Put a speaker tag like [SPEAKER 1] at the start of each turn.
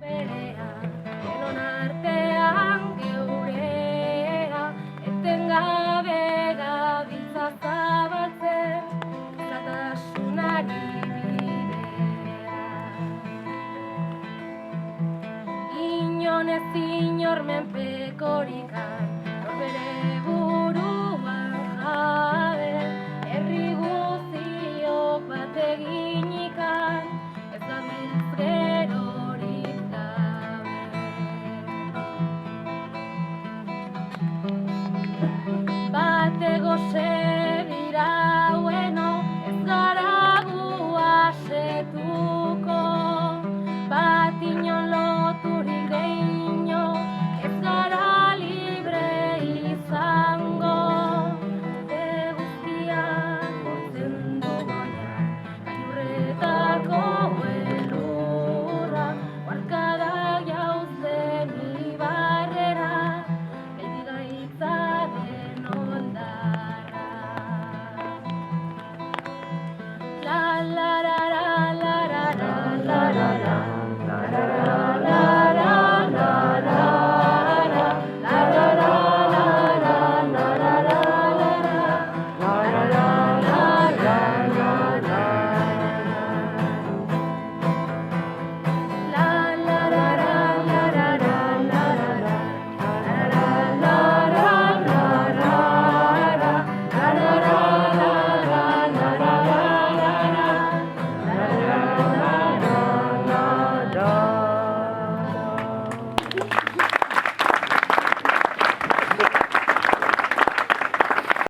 [SPEAKER 1] Berea, denon artean geurea, etengabe gabiltza zabaltzen, zatasunari bidea. Inon ez inor menpekorikan, norbere buruan jabe, herri guztiok bat eginikan, ez gabiltz gerorik gabe. Bat egozen